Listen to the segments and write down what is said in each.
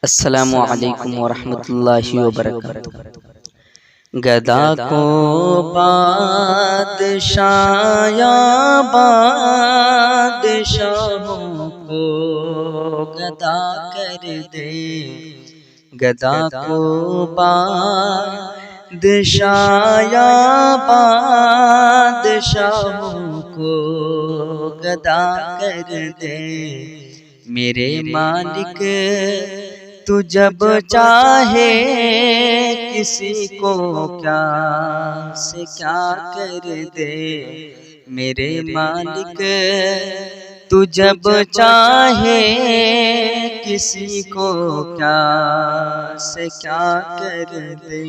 السلام علیکم ورحمۃ اللہ وبرکاتہ۔ گدا کو بادشاہ یا بادشاہوں کو گدا کر دے، گدا کو بادشاہ یا بادشاہوں کو گدا کر دے۔ میرے مالک تو جب چاہے کسی کو کیا سے کیا کر دے، میرے مالک تو جب چاہے کسی کو کیا سے کیا کر دے،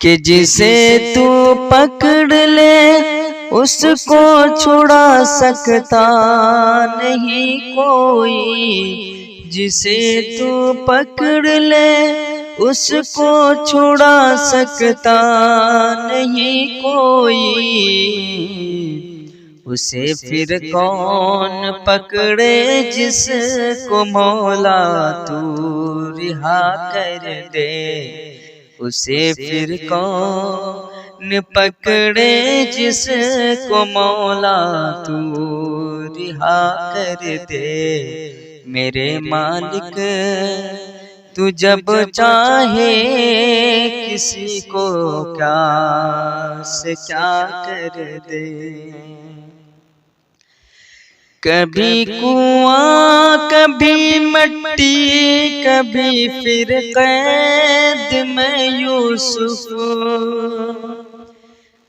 کہ جسے تو پکڑ لے اس کو چھڑا سکتا نہیں کوئی، جسے تو پکڑ لے اس کو چھڑا سکتا نہیں کوئی، اسے پھر کون پکڑے جس کو مولا تو رہا کر دے، اسے پھر کون پکڑے جس کو مولا تو رہا کر دے، میرے مالک تو جب چاہے کسی کو کیا سے کیا کر دے۔ کبھی کنواں کبھی مٹی کبھی پھر قید میں یوسف،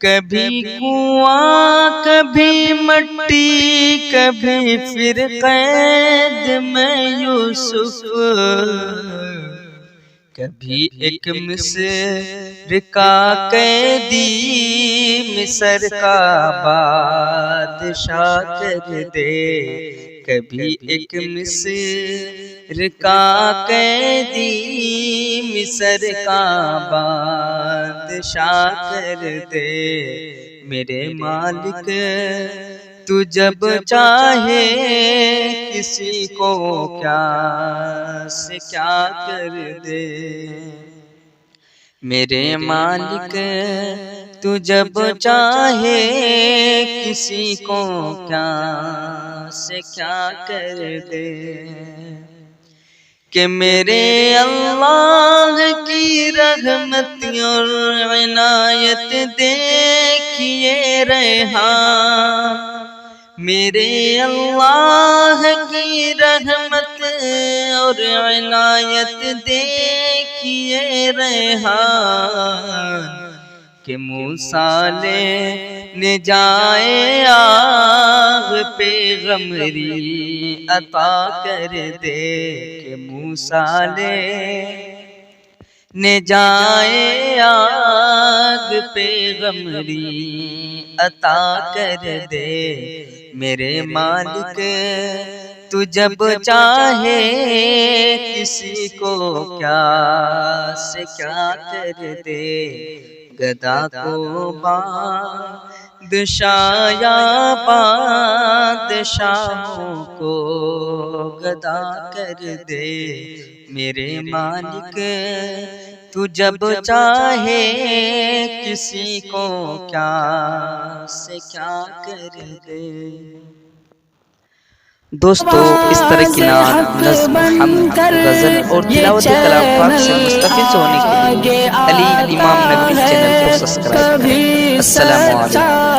کبھی کنواں کبھی مٹی کبھی پھر قید میں یوسف، کبھی ایک مصر کا قیدی مصر کا بادشاہ کر دے، کبھی ایک مصر کا قیدی مصر کا بادشاہ کر دے، میرے مالک تو جب چاہے کسی کو کیا سے کیا کر دے، میرے مالک تو جب چاہے کسی کو کیا سے کیا کر دے، کہ میرے اللہ کی رحمت اور عنایت دیکھیے ریحان، میرے اللہ کی رحمت اور عنایت دیکھیے ریحان، کہ موسیٰ نے جائے آگ پیغمبری عطا کر دے، کہ موسیٰ نے جائے آگ پیغمبری عطا کر دے، میرے مالک تو جب چاہے کسی کو کیا سے کیا کر دے، گدا کو بادشاہ یا بادشاہوں کو گدا کر دے، میرے مالک تو جب چاہے کسی کو کیا سے کیا کر دے۔ دوستو اس طرح کی نعت، نظم، حمد، غزل اور تلاوت کلام پاک سے مستفیض ہونے کے لیے علی امام نقوی چینل کو سبسکرائب کریں۔ السلام علیکم۔